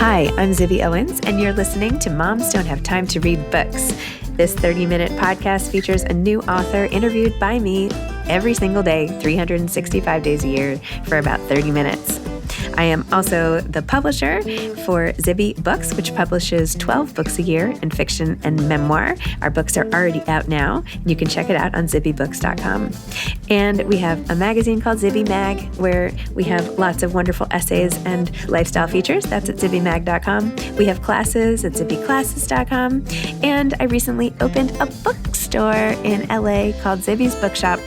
Hi, I'm Zibby Owens, and you're listening to Moms Don't Have Time to Read Books. This 30-minute podcast features a new author interviewed by me every single day, 365 days a year, for about 30 minutes. I am also the publisher for Zibby Books, which publishes 12 books a year in fiction and memoir. Our books are already out now. You can check it out on zibbybooks.com. And we have a magazine called Zibby Mag, where we have lots of wonderful essays and lifestyle features. That's at zibbymag.com. We have classes at zibbyclasses.com. And I recently opened a bookstore in LA called Zibby's Bookshop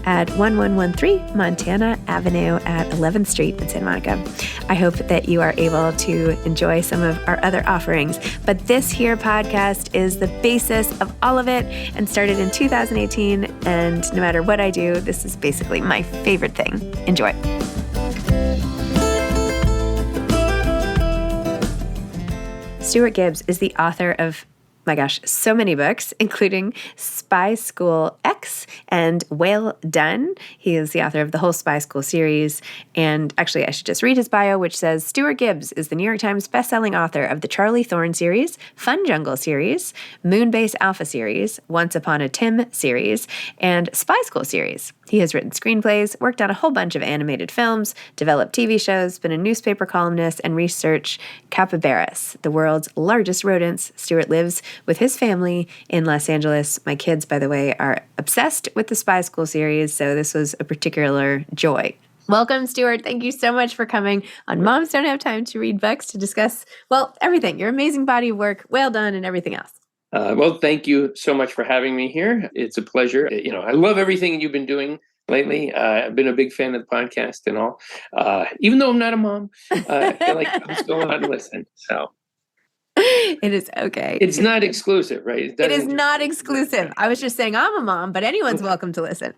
at 1113 Montana Avenue at 11th Street in Santa Monica. I hope that you are able to enjoy some of our other offerings. But this here podcast is the basis of all of it and started in 2018. And no matter what I do, this is basically my favorite thing. Enjoy. Stuart Gibbs is the author of, my gosh, so many books, including Spy School X and Well Done. He is the author of the whole Spy School series. And actually, I should just read his bio, which says, Stuart Gibbs is the New York Times bestselling author of the Charlie Thorne series, FunJungle series, Moonbase Alpha series, Once Upon a Tim series, and Spy School series. He has written screenplays, worked on a whole bunch of animated films, developed TV shows, been a newspaper columnist, and researched capybaras, the world's largest rodents. Stuart lives with his family in Los Angeles. My kids, by the way, are obsessed with the Spy School series, so this was a particular joy. Welcome, Stuart. Thank you so much for coming on Moms Don't Have Time to Read Books to discuss, well, everything, your amazing body of work, Well Done, and everything else. Well, thank you so much for having me here. It's a pleasure. I love everything you've been doing lately. I've been a big fan of the podcast and all. Even though I'm not a mom, I feel like I'm still allowed to listen. So it is okay. It's not exclusive, right? It is not exclusive. I was just saying I'm a mom, but anyone's welcome to listen.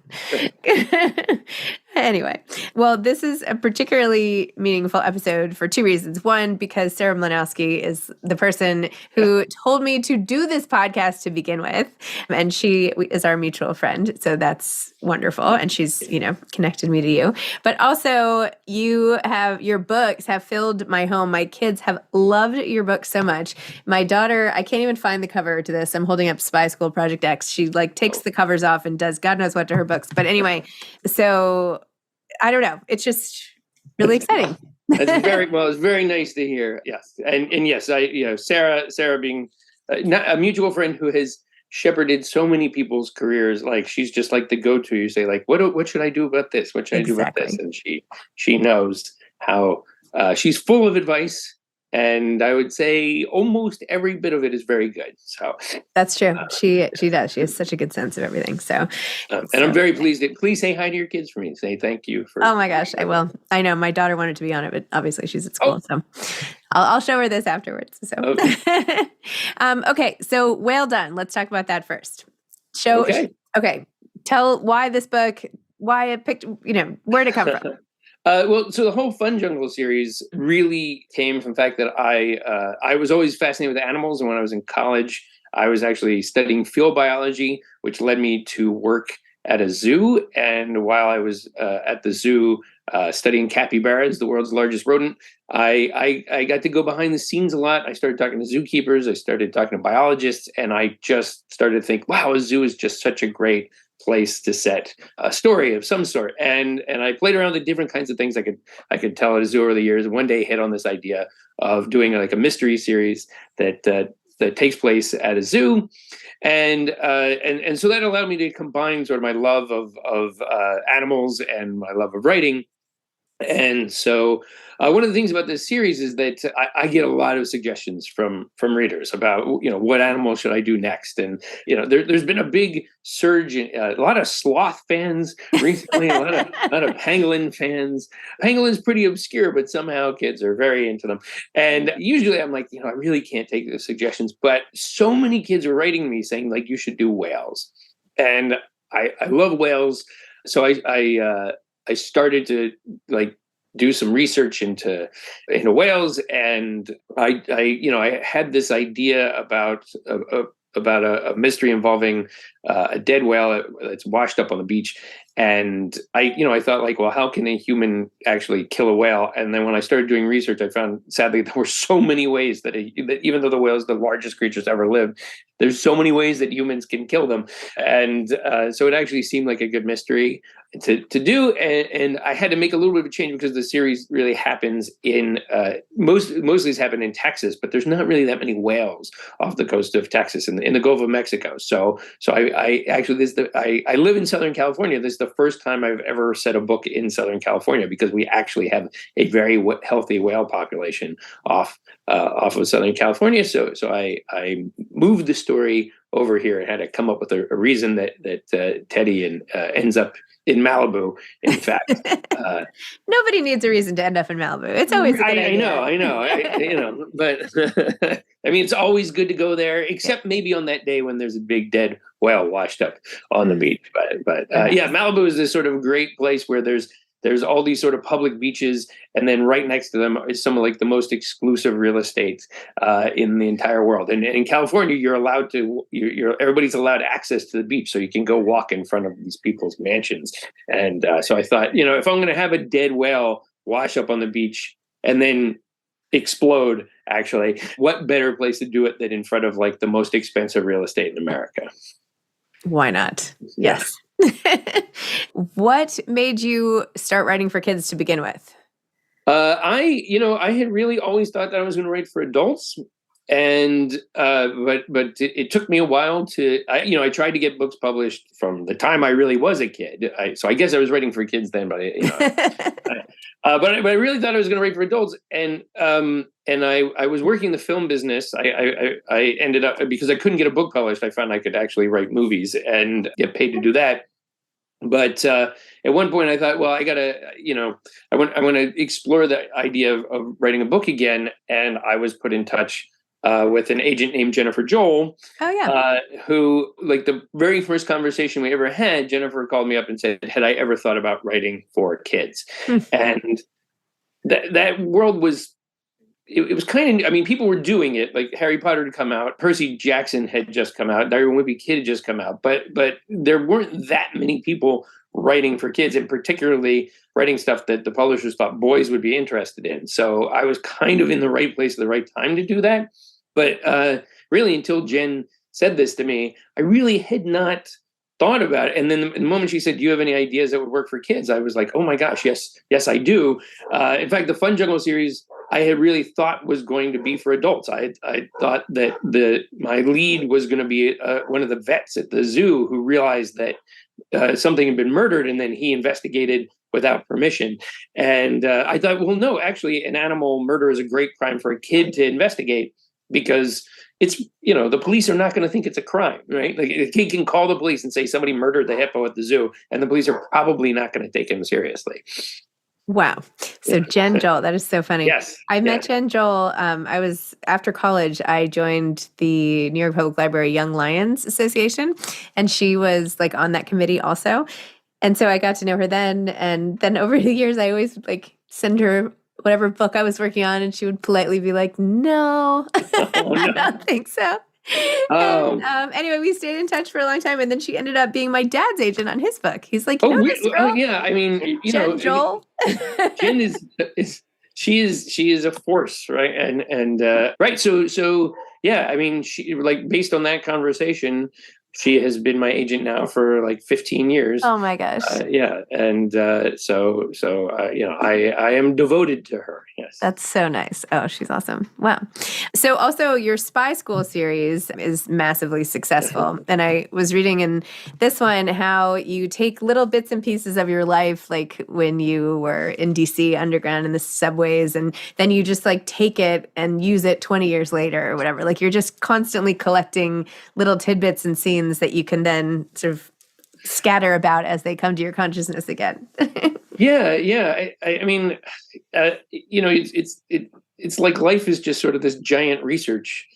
Anyway, well, this is a particularly meaningful episode for two reasons. One, because Sarah Mlynowski is the person who told me to do this podcast to begin with, and she is our mutual friend, so that's wonderful, and she's, connected me to you. But also, your books have filled my home. My kids have loved your books so much. My daughter, I can't even find the cover to this. I'm holding up Spy School Project X. She takes the covers off and does God knows what to her books. But anyway, so I don't know. It's just really exciting. It's very nice to hear. Yes. And yes, Sarah being a mutual friend who has shepherded so many people's careers. Like, she's just like the go-to. You say, like, what should I do about this? What should I do about this? And she knows how, she's full of advice. And I would say almost every bit of it is very good. So that's true. She does. She has such a good sense of everything. So, and I'm very pleased. Please say hi to your kids for me. Say thank you for. Oh my gosh, I will. I know my daughter wanted to be on it, but obviously she's at school, so I'll show her this afterwards. So, okay. So Well Done. Let's talk about that first. Okay. Tell why this book. Why it picked. Where'd it come from? So the whole FunJungle series really came from the fact that I was always fascinated with animals. And when I was in college, I was actually studying field biology, which led me to work at a zoo. And while I was at the zoo studying capybaras, the world's largest rodent, I got to go behind the scenes a lot. I started talking to zookeepers. I started talking to biologists. And I just started to think, wow, a zoo is just such a great place to set a story of some sort. And I played around with different kinds of things I could tell at a zoo over the years. And one day hit on this idea of doing like a mystery series that takes place at a zoo. And so that allowed me to combine sort of my love of animals and my love of writing. And so one of the things about this series is that I get a lot of suggestions from readers about, what animal should I do next? And, there's been a big surge in a lot of sloth fans recently, a lot of pangolin fans. Pangolin's pretty obscure, but somehow kids are very into them. And usually I'm like, I really can't take the suggestions, but so many kids are writing me saying, like, you should do whales. And I love whales. So I started to do some research into whales, and I had this idea about a mystery involving a dead whale that's washed up on the beach, And I thought like, well, how can a human actually kill a whale? And then when I started doing research, I found sadly there were so many ways that even though the whale is the largest creatures ever lived, there's so many ways that humans can kill them. And so it actually seemed like a good mystery to do. And I had to make a little bit of a change because the series really happens in mostly it's happened in Texas, but there's not really that many whales off the coast of Texas in the Gulf of Mexico. So I actually I live in Southern California. This is the first time I've ever set a book in Southern California because we actually have a very healthy whale population off of Southern California. So I moved the story over here and had to come up with a reason that Teddy ends up in Malibu. In fact, nobody needs a reason to end up in Malibu. It's always a good idea. I know. But I mean, it's always good to go there, except maybe on that day when there's a big dead whale washed up on the beach. But yeah, Malibu is this sort of great place where there's all these sort of public beaches, and then right next to them is some of like the most exclusive real estate in the entire world. And in California, everybody's allowed access to the beach, so you can go walk in front of these people's mansions. And so I thought, if I'm going to have a dead whale wash up on the beach and then explode, actually, what better place to do it than in front of like the most expensive real estate in America? Why not? Yeah. Yes. What made you start writing for kids to begin with? I had really always thought that I was going to write for adults, and but it took me a while I tried to get books published from the time I really was a kid. So I guess I was writing for kids then, but but I really thought I was going to write for adults, and I was working in the film business. I ended up, because I couldn't get a book published, I found I could actually write movies and get paid to do that. But at one point I thought, well, I gotta, I want to explore the idea of writing a book again. And I was put in touch with an agent named Jennifer Joel. Oh, yeah. Who, like the very first conversation we ever had, Jennifer called me up and said, had I ever thought about writing for kids? And that world was, it was kind of, I mean, people were doing it. Like Harry Potter had come out, Percy Jackson had just come out, Diary of a Wimpy Kid had just come out, but there weren't that many people writing for kids, and particularly writing stuff that the publishers thought boys would be interested in. So I was kind of in the right place at the right time to do that. But really, until Jen said this to me, I really had not thought about it. And then the moment she said, do you have any ideas that would work for kids? I was like, oh my gosh, yes, I do. In fact, the FunJungle series I had really thought was going to be for adults. I thought that my lead was going to be one of the vets at the zoo who realized that something had been murdered, and then he investigated without permission. And I thought, well, no, actually, an animal murder is a great crime for a kid to investigate, because it's, the police are not going to think it's a crime, right? Like a kid can call the police and say somebody murdered the hippo at the zoo, and the police are probably not going to take him seriously. Wow. So Jen Joel, that is so funny. Yes. I met Jen Joel. After college, I joined the New York Public Library Young Lions Association, and she was like on that committee also. And so I got to know her then. And then over the years, I always like send her whatever book I was working on, and she would politely be like, no, I don't think so. Oh. And, anyway, we stayed in touch for a long time, and then she ended up being my dad's agent on his book. He's like, this girl? Yeah. I mean, Jen Joel. Jen she is a force, right? And right. So yeah. I mean, she, like, based on that conversation, she has been my agent now for like 15 years. Oh my gosh. Yeah. And so I am devoted to her. Yes. That's so nice. Oh, she's awesome. Wow. So also your spy school series is massively successful. And I was reading in this one how you take little bits and pieces of your life, like when you were in DC underground in the subways, and then you just like take it and use it 20 years later or whatever. Like you're just constantly collecting little tidbits and scenes that you can then sort of scatter about as they come to your consciousness again. Yeah. I mean, it's like life is just sort of this giant research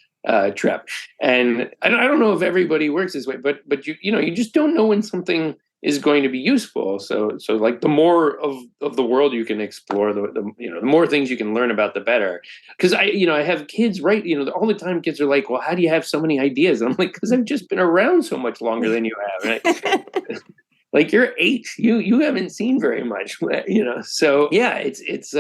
trap, and I don't know if everybody works this way, but you just don't know when something is going to be useful. So like the more of the world you can explore, the more things you can learn about, the better. Because I have kids, right? All the time kids are like, well, how do you have so many ideas? And I'm like, because I've just been around so much longer than you have. Right? like you're 8, you haven't seen very much, so yeah, it's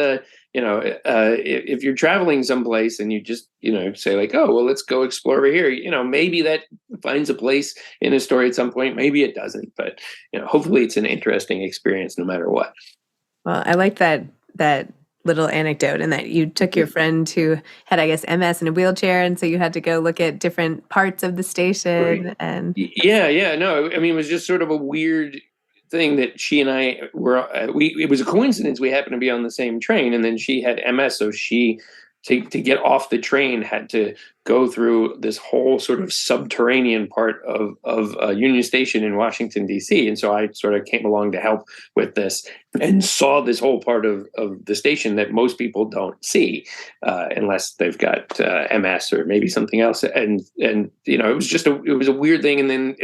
if you're traveling someplace and you just say like, oh well, let's go explore over here, maybe that finds a place in a story at some point, maybe it doesn't, but hopefully it's an interesting experience no matter what. Well, I like that little anecdote, and that you took your friend who had, I guess, MS in a wheelchair, and so you had to go look at different parts of the station. Right. And Yeah, no, I mean, it was just sort of a weird thing that she and I were. It was a coincidence. We happened to be on the same train, and then she had MS, so she to get off the train had to go through this whole sort of subterranean part of Union Station in Washington D.C. And so I sort of came along to help with this and saw this whole part of the station that most people don't see unless they've got MS or maybe something else. And it was a weird thing. And then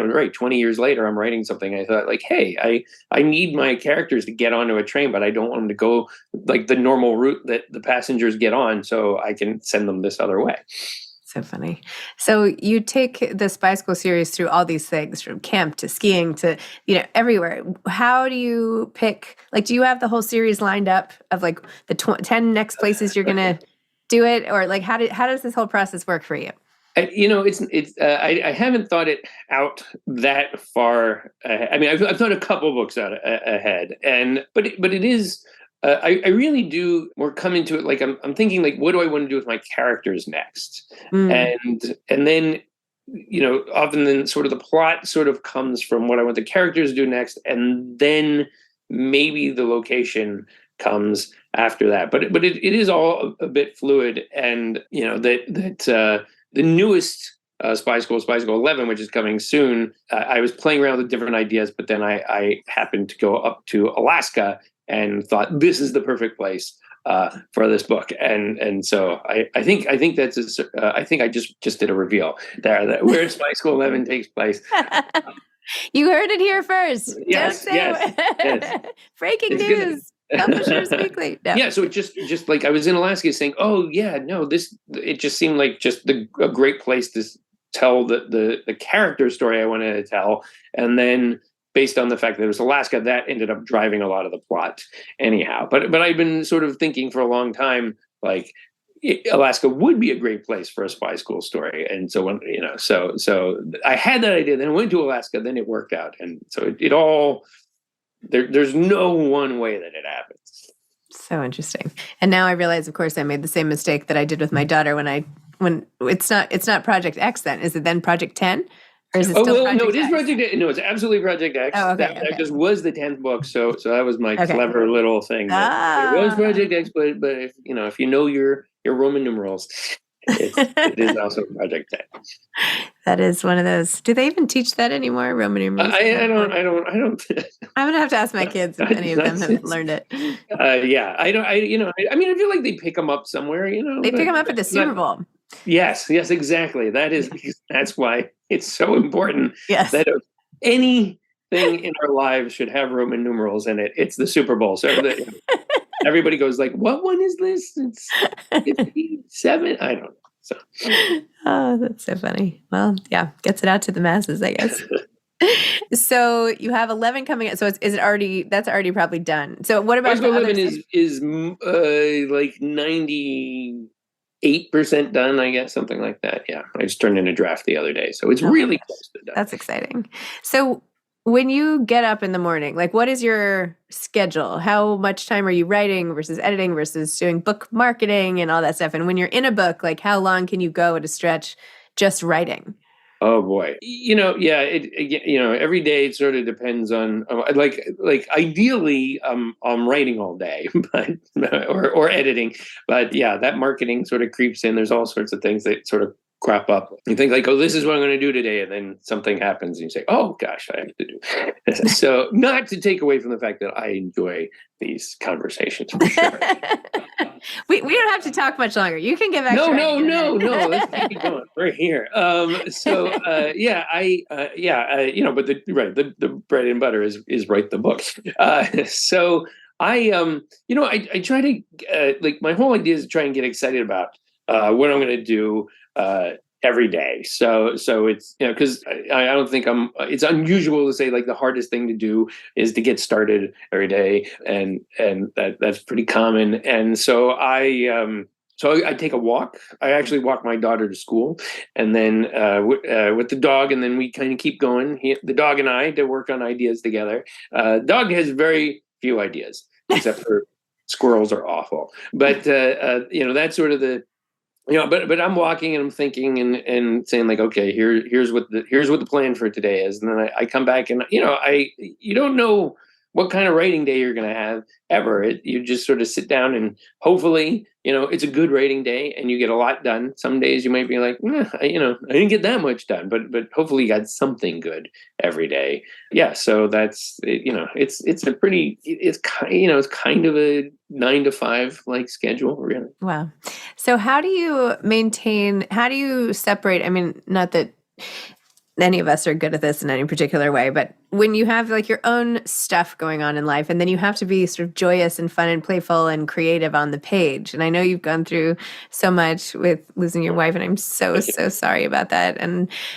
right, 20 years later, I'm writing something. I thought like, hey, I need my characters to get onto a train, but I don't want them to go like the normal route that the passengers get on, so I can send them this other way. So funny. So you take the Spy School series through all these things, from camp to skiing to, everywhere. How do you pick, like, do you have the whole series lined up of like the 10 next places you're going to do it? Or like, how does this whole process work for you? I haven't thought it out that far. I mean, I've thought a couple books out ahead, but it is. I really do more come into it like I'm thinking like, what do I want to do with my characters next? And then often then sort of the plot sort of comes from what I want the characters to do next, and then maybe the location comes after that. But it is all a bit fluid, and that the newest Spy School 11, which is coming soon, I was playing around with different ideas, but then I happened to go up to Alaska and thought this is the perfect place for this book, and so I think that's I think I just did a reveal there that where Spy School 11 takes place. You heard it here first. Yes. Breaking news. Publishers Weekly. No. Yeah, so it just like I was in Alaska saying, oh yeah, no, it just seemed like just a great place to tell the character story I wanted to tell, and then based on the fact that it was Alaska, that ended up driving a lot of the plot anyhow. But I've been sort of thinking for a long time, like Alaska would be a great place for a Spy School story. And so when so I had that idea, then I went to Alaska, then it worked out, and so it all there's no one way that it happens. So interesting. And now I realize, of course, I made the same mistake that I did with my daughter when it's not Project X. Then is it then Project 10? Or is it still Project no, it is X? Project X. No, it's absolutely Project X. Oh, okay, That just was the 10th book, so that was my Okay. clever little thing. It was Project X, but if you know your Roman numerals, it is also Project X. That is one of those. Do they even teach that anymore? Roman numerals? I don't. I'm gonna have to ask my kids if any of them have learned it. Yeah, I don't. I mean, I feel like they pick them up somewhere. They pick them up at the Super Bowl. Yes, exactly. That's why it's so important. Yes. That anything in our lives should have Roman numerals in it. It's the Super Bowl, so everybody goes like, "What one is this?" It's 7. I don't know. So. Oh, that's so funny. Well, yeah, gets it out to the masses, I guess. So you have 11 coming out. So is it already? That's already probably done. So what about the 11 is like 98% done, I guess, something like that. Yeah, I just turned in a draft the other day, so it's really close to done. That's exciting. So when you get up in the morning, like, what is your schedule? How much time are you writing versus editing versus doing book marketing and all that stuff? And when you're in a book, like, how long can you go at a stretch just writing? Oh boy, yeah. Every day it sort of depends on like ideally, I'm writing all day, but or editing, but yeah, that marketing sort of creeps in. There's all sorts of things that sort of crop up. You think like, oh, this is what I'm going to do today, and then something happens, and you say, oh gosh, I have to do. So, not to take away from the fact that I enjoy these conversations for sure. We don't have to talk much longer. You can get back. No. Let's keep it going. We're here. But the bread and butter is write the book. So I try to like my whole idea is to try and get excited about what I'm going to do every day. So it's, because I don't think it's unusual to say like the hardest thing to do is to get started every day, and that's pretty common. And so I take a walk. I actually walk my daughter to school, and then with the dog, and then we kind of keep going. The dog and I to work on ideas together. Dog has very few ideas, except for squirrels are awful. But that's sort of the, but I'm walking and I'm thinking and saying like, okay, here's what the plan for today is, and then I come back and you don't know what kind of writing day you're going to have ever. You just sort of sit down and hopefully, it's a good writing day and you get a lot done. Some days you might be like, I didn't get that much done, but hopefully you got something good every day. Yeah. So that's, it's a pretty, it's kind of a 9 to 5 like schedule, really. Wow. So how do you separate? I mean, not that any of us are good at this in any particular way, but when you have like your own stuff going on in life, and then you have to be sort of joyous and fun and playful and creative on the page. And I know you've gone through so much with losing your wife, and I'm so sorry about that.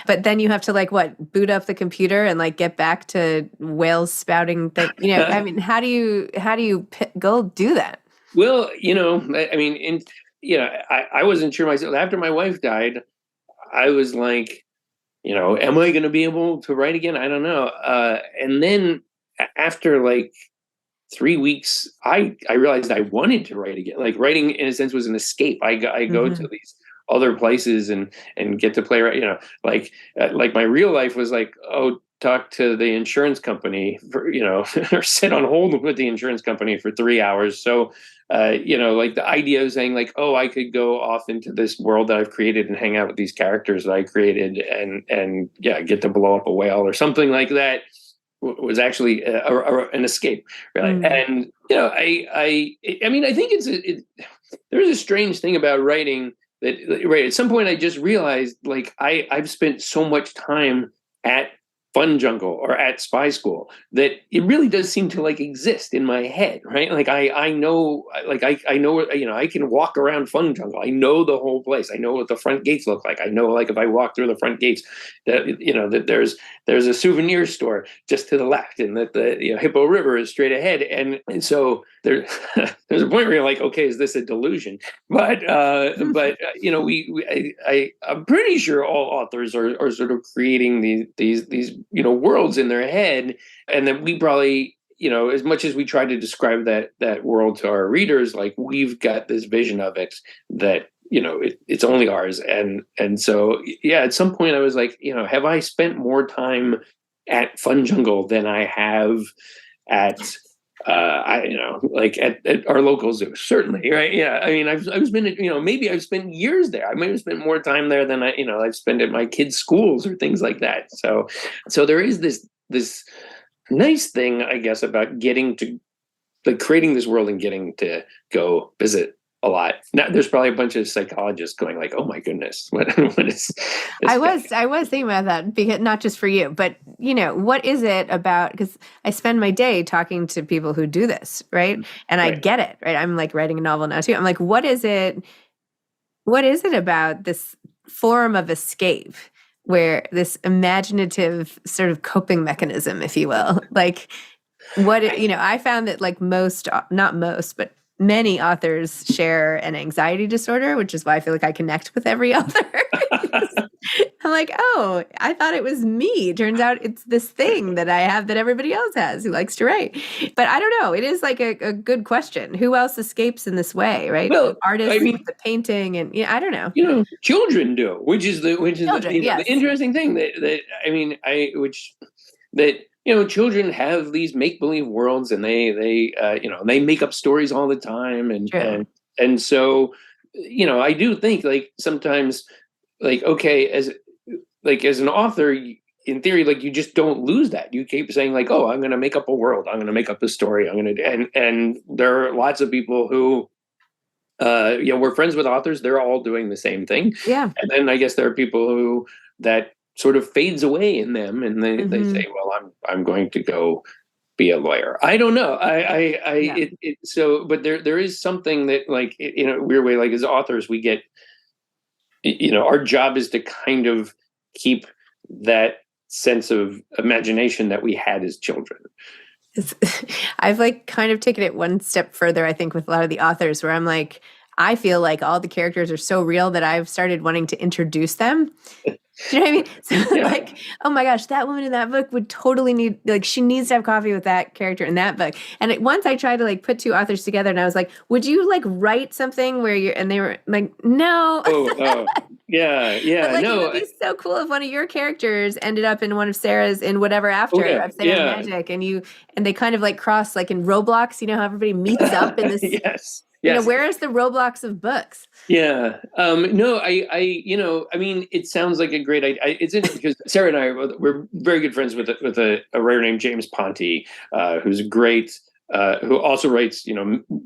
But then you have to like boot up the computer and like get back to whales spouting that, I mean, how do you go do that? Well, I mean, I wasn't sure myself. After my wife died, I was like, am I going to be able to write again? I don't know. And then after like 3 weeks, I realized I wanted to write again. Like writing, in a sense, was an escape. I go to these other places and get to play. Like my real life was like, talk to the insurance company for, or sit on hold with the insurance company for 3 hours. So, like the idea of saying like, I could go off into this world that I've created and hang out with these characters that I created and get to blow up a whale or something like that was actually an escape. Really. And, I mean, I think there's a strange thing about writing that, right, at some point I just realized like I've spent so much time at FunJungle or at Spy School that it really does seem to like exist in my head, right? Like I know, like I know, I can walk around FunJungle. I know the whole place. I know what the front gates look like. I know, like if I walk through the front gates, that that there's a souvenir store just to the left, and that the Hippo River is straight ahead, and so there's a point where you're like, okay, is this a delusion? But I'm pretty sure all authors are sort of creating these worlds in their head, and then we probably, as much as we try to describe that world to our readers, like we've got this vision of it that it's only ours, and so at some point I was like, have I spent more time at FunJungle than I have at like at our local zoo? Certainly, right? Yeah, I mean, I've been, maybe I've spent years there. I might have spent more time there than I've spent at my kids' schools or things like that. So there is this nice thing, I guess, about getting to like creating this world and getting to go visit a lot. Now, there's probably a bunch of psychologists going like, "Oh my goodness, what is?" This I was thinking about that, because not just for you, but what is it about? Because I spend my day talking to people who do this, right? And I get it, right? I'm like writing a novel now too. I'm like, what is it? What is it about this form of escape, where this imaginative sort of coping mechanism, if you will, like I found that like not most, but many authors share an anxiety disorder, which is why I feel like I connect with every author. I'm like, I thought it was me. Turns out it's this thing that I have that everybody else has who likes to write. But I don't know. It is like a good question. Who else escapes in this way, right? Well, artists with the painting, and I don't know. Children do, which is the interesting thing children have these make-believe worlds, and they make up stories all the time, and so I do think like sometimes like, okay, as an author, in theory, like you just don't lose that. You keep saying like, I'm going to make up a world, I'm going to make up a story, and there are lots of people who we're friends with authors. They're all doing the same thing. Yeah. And then I guess there are people who that sort of fades away in them, and they say, well, I'm going to go be a lawyer. I don't know. But there is something that like in a weird way, like as authors, we get our job is to kind of keep that sense of imagination that we had as children. I've like kind of taken it one step further, I think, with a lot of the authors where I'm like, I feel like all the characters are so real that I've started wanting to introduce them. Do you know what I mean? So Yeah. like, oh my gosh, that woman in that book would totally need, like, she needs to have coffee with that character in that book. And once I tried to like put two authors together and I was like, would you like write something where you're, and they were like, no. Yeah. But like, it No. would be so cool if one of your characters ended up in one of Sarah's in whatever after of Sarah's Magic, and they kind of like cross, like in Roblox, you know how everybody meets up in this. Yes. Where is the Roblox of books? Yeah. No, I mean, it sounds like a great idea. It's interesting because Sarah and I we're very good friends with a writer named James Ponti, who's great. Who also writes,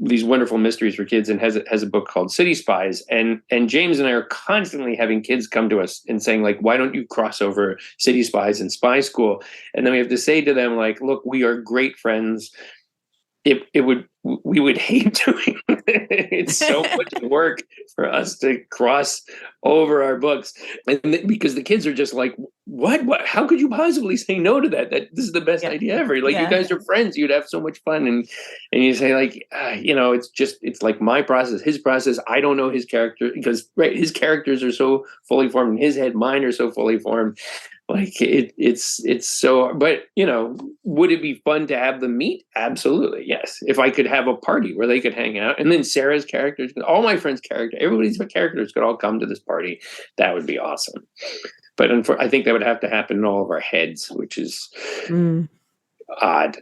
these wonderful mysteries for kids and has a book called City Spies. And James and I are constantly having kids come to us and saying, like, why don't you cross over City Spies and Spy School? And then we have to say to them, like, look, we are great friends. We would hate doing it. It's so much work for us to cross over our books, and because the kids are just like, what? How could you possibly say no to that? This is the best idea ever. Like, you guys are friends, you'd have so much fun, and you say like, it's like my process, his process. I don't know his character because his characters are so fully formed in his head. Mine are so fully formed. Like it's so, but would it be fun to have them meet? Absolutely, yes. If I could have a party where they could hang out, and then Sarah's characters, all my friends' everybody's characters could all come to this party, that would be awesome. But I think that would have to happen in all of our heads, which is odd.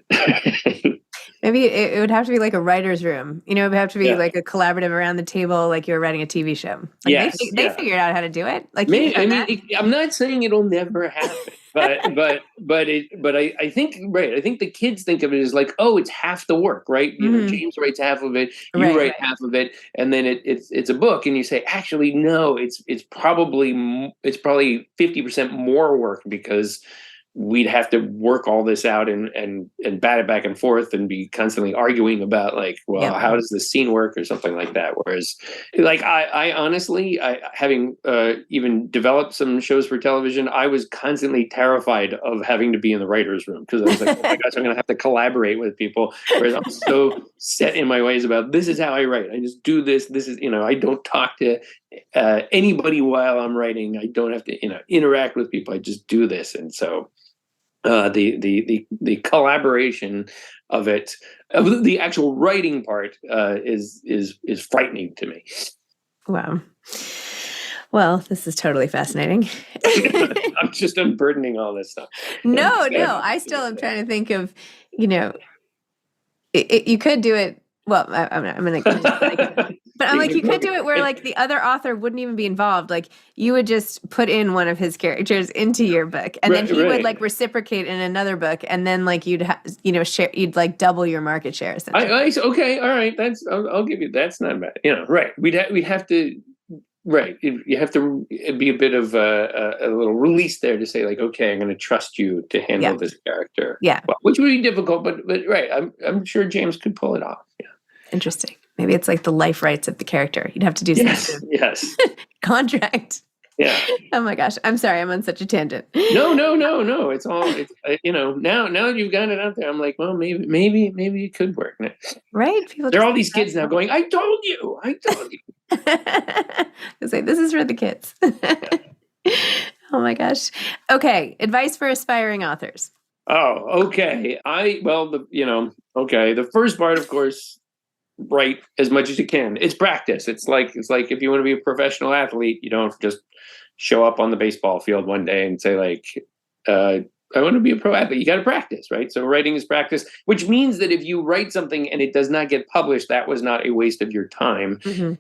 Maybe it would have to be like a writer's room. It would have to be like a collaborative around the table, like you're writing a TV show. Like they figured out how to do it. Like, I'm not saying it'll never happen, but I think I think the kids think of it as like, oh, it's half the work, right? James writes half of it, you write half of it, and then it's a book, and you say, actually, no, it's probably 50% more work because we'd have to work all this out and bat it back and forth and be constantly arguing about like, well, how does this scene work or something like that. Whereas like, I honestly, having even developed some shows for television, I was constantly terrified of having to be in the writer's room because I was like, oh my gosh, I'm going to have to collaborate with people. Whereas I'm so set in my ways about this is how I write. I just do this. This is, I don't talk to anybody while I'm writing. I don't have to, interact with people. I just do this. And so the collaboration of it, of the actual writing part, is frightening to me. Wow. Well, this is totally fascinating. I'm just unburdening all this stuff. No, I still am trying to think of, you could do it. Well, I'm going to, but I'm like, you could do it where like the other author wouldn't even be involved. Like you would just put in one of his characters into your book, and then he would like reciprocate in another book, and then like you'd share, you'd like double your market share. Okay, all right, I'll give you that's not bad. Right? We'd have to. Right, you have to be a bit of a little release there to say like, okay, I'm going to trust you to handle this character. Yeah, well, which would be difficult, but right, I'm sure James could pull it off. Yeah, interesting. Maybe it's like the life rights of the character. You'd have to do something. Yes. Contract. Yeah. Oh my gosh, I'm sorry, I'm on such a tangent. No. It's all now you've got it out there. I'm like, well, maybe it could work. Right? People there are all these kids now going, I told you. I say this is for the kids. Oh my gosh. Okay, advice for aspiring authors. Oh, okay. The first part, of course, write as much as you can. It's practice. It's like if you want to be a professional athlete, you don't just show up on the baseball field one day and say like, I want to be a pro athlete. You got to practice, right? So writing is practice, which means that if you write something and it does not get published, that was not a waste of your time. Mm-hmm.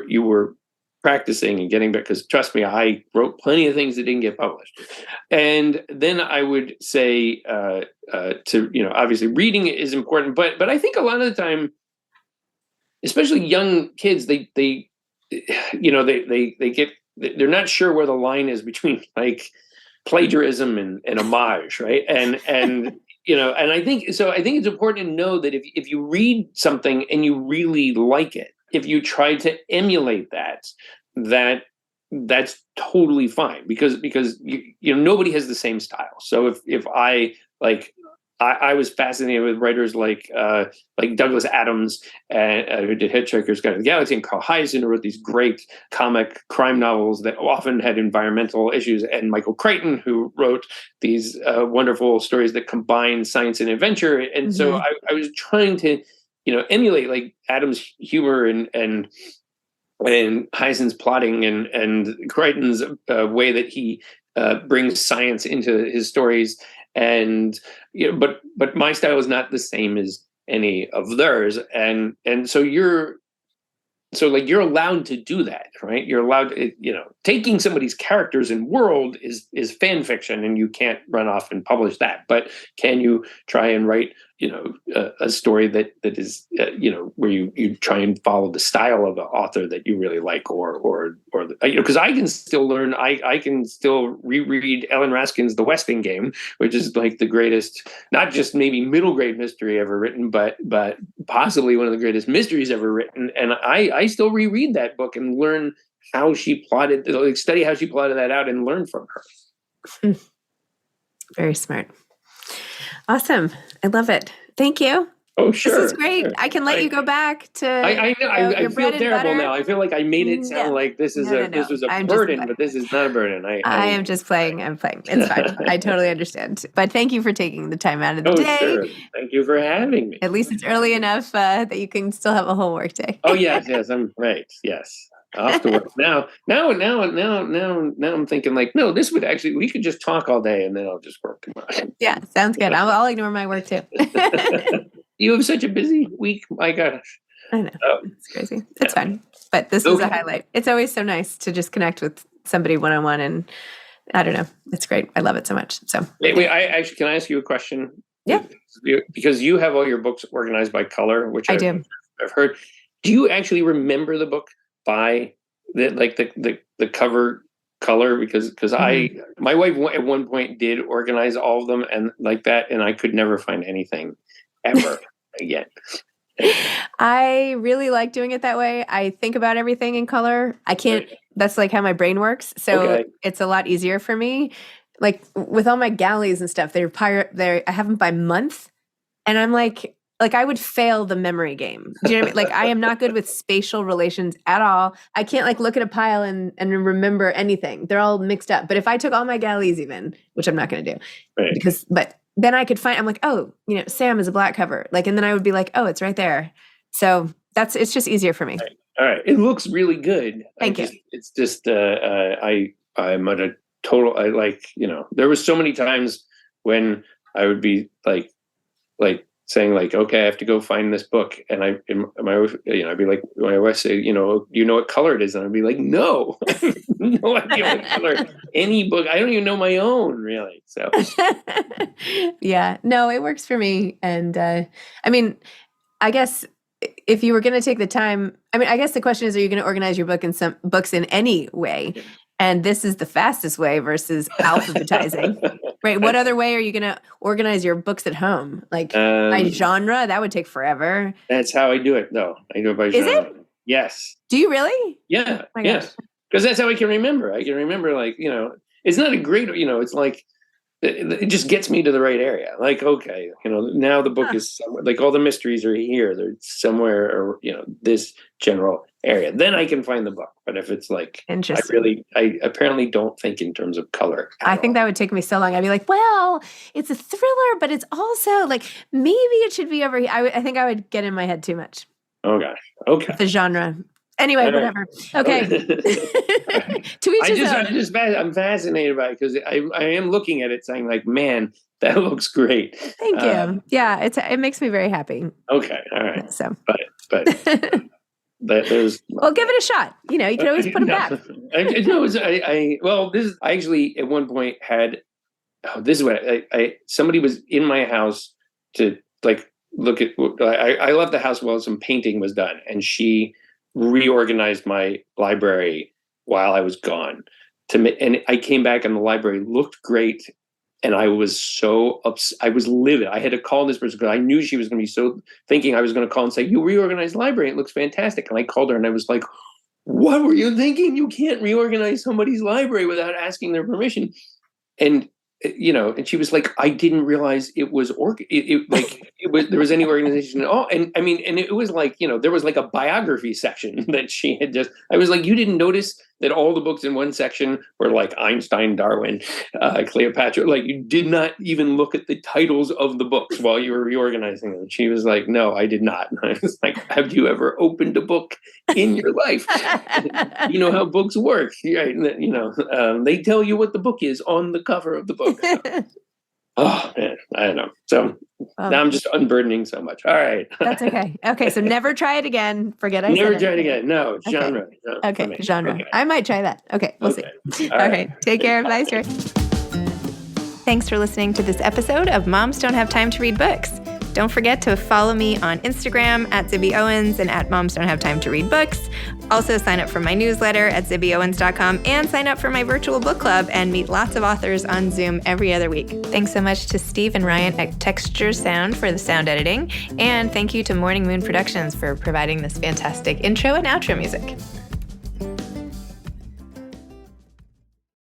You were practicing and getting back, because trust me, I wrote plenty of things that didn't get published. And then I would say to obviously reading is important, but I think a lot of the time, especially young kids, they're not sure where the line is between like plagiarism and homage, right? And I think it's important to know that if you read something and you really like it, if you try to emulate that that's totally fine because nobody has the same style. So if I like. I was fascinated with writers like Douglas Adams, who did Hitchhiker's Guide to the Galaxy, and Carl Hiaasen, who wrote these great comic crime novels that often had environmental issues, and Michael Crichton, who wrote these wonderful stories that combine science and adventure. And so I was trying to, emulate like Adams' humor and Haasen's plotting and Crichton's way that he brings science into his stories. And but my style is not the same as any of theirs, and so you're allowed to do that, right? You're allowed to, taking somebody's characters and world is fan fiction, and you can't run off and publish that. But can you try and write, a story that is, where you try and follow the style of the author that you really like, or because I can still learn, I can still reread Ellen Raskin's The Westing Game, which is like the greatest, not just maybe middle grade mystery ever written, but possibly one of the greatest mysteries ever written. And I still reread that book and learn how she plotted, like study how she plotted that out and learn from her. Very smart. Awesome. I love it. Thank you. Oh, sure. This is great. Sure. I can let you go back to. I know. I feel terrible now. I feel like I made it sound like this was a burden, but this is not a burden. I am just playing. I'm playing. It's fine. I totally understand. But thank you for taking the time out of the day. Sure. Thank you for having me. At least it's early enough that you can still have a whole work day. Oh yes, I'm right. Yes. Off to work now. I'm thinking like, no, this would actually, we could just talk all day and then I'll just work tomorrow. Yeah, sounds good. I'll ignore my work too. You have such a busy week. My gosh. I know. It's crazy. It's fun. But this was a highlight. It's always so nice to just connect with somebody one-on-one, and I don't know. It's great. I love it so much. So wait, can I ask you a question? Yeah. Because you have all your books organized by color, which I do. I've heard. Do you actually remember the book by the cover color? Because my wife at one point did organize all of them and like that, and I could never find anything ever again. I really like doing it that way. I think about everything in color. I can't. That's like how my brain works. So It's a lot easier for me. Like with all my galleys and stuff, I have them by month, and I'm like I would fail the memory game. Do you know what I mean? Like I am not good with spatial relations at all. I can't like look at a pile and remember anything. They're all mixed up. But if I took all my galleys even, which I'm not going to do, but then I could find, I'm like, oh, Sam is a black cover. Like, and then I would be like, oh, it's right there. So it's just easier for me. All right. It looks really good. Thank you. It's just, I'm at a total, there was so many times when I would be like saying like, okay, I have to go find this book. And I'd be like, my wife say, you know what color it is? And I'd be like, no, no idea what color any book. I don't even know my own really. So yeah, no, it works for me. And I guess if you were going to take the time, I guess the question is, are you going to organize your books in any way? Yeah. And this is the fastest way versus alphabetizing, right? What other way are you going to organize your books at home? Like by genre, that would take forever. That's how I do it, though. I do it by genre. Is it? Yes. Do you really? Yeah. Oh yes. Because that's how I can remember. I can remember, it's not a great, it's like, it just gets me to the right area. Like, okay, now the book is somewhere, like all the mysteries are here. They're somewhere, or, this general area. Then I can find the book. But if it's like, I apparently don't think in terms of color. I think that would take me so long. I'd be like, well, it's a thriller, but it's also like, maybe it should be over here. I think I would get in my head too much. Oh gosh. Okay. The genre. Anyway, whatever. Okay. To each his own. I'm fascinated by it because I am looking at it saying like, man, that looks great. Thank you. Yeah, it makes me very happy. Okay. All right. So, but there's. Well, give it a shot. You can always put them back. I actually at one point had. Oh, this is what somebody was in my house to like look at. I left the house while some painting was done, and she reorganized my library while I was gone and I came back and the library looked great. And I was so upset. I was livid. I had to call this person because I knew she was going to be so thinking I was going to call and say, you reorganized the library. It looks fantastic. And I called her and I was like, what were you thinking? You can't reorganize somebody's library without asking their permission. And and she was like, I didn't realize it was there was any organization at all. And I mean, and it was like, there was like a biography section that she had I was like, you didn't notice that all the books in one section were like Einstein, Darwin, Cleopatra. Like, you did not even look at the titles of the books while you were reorganizing them. She was like, no, I did not. And I was like, have you ever opened a book in your life? You know how books work, right? They tell you what the book is on the cover of the book. Oh man, I don't know. So now I'm just unburdening so much. All right. That's okay. Okay, so never try it again. Forget I never said try it. it again. No, genre. Okay, No, genre. Okay. I might try that. Okay, we'll see. All right. Take care. Bye, Stuart. Thanks for listening to this episode of Moms Don't Have Time to Read Books. Don't forget to follow me on Instagram at Zibby Owens and at Moms Don't Have Time to Read Books. Also sign up for my newsletter at zibbyowens.com and sign up for my virtual book club and meet lots of authors on Zoom every other week. Thanks so much to Steve and Ryan at Texture Sound for the sound editing. And thank you to Morning Moon Productions for providing this fantastic intro and outro music.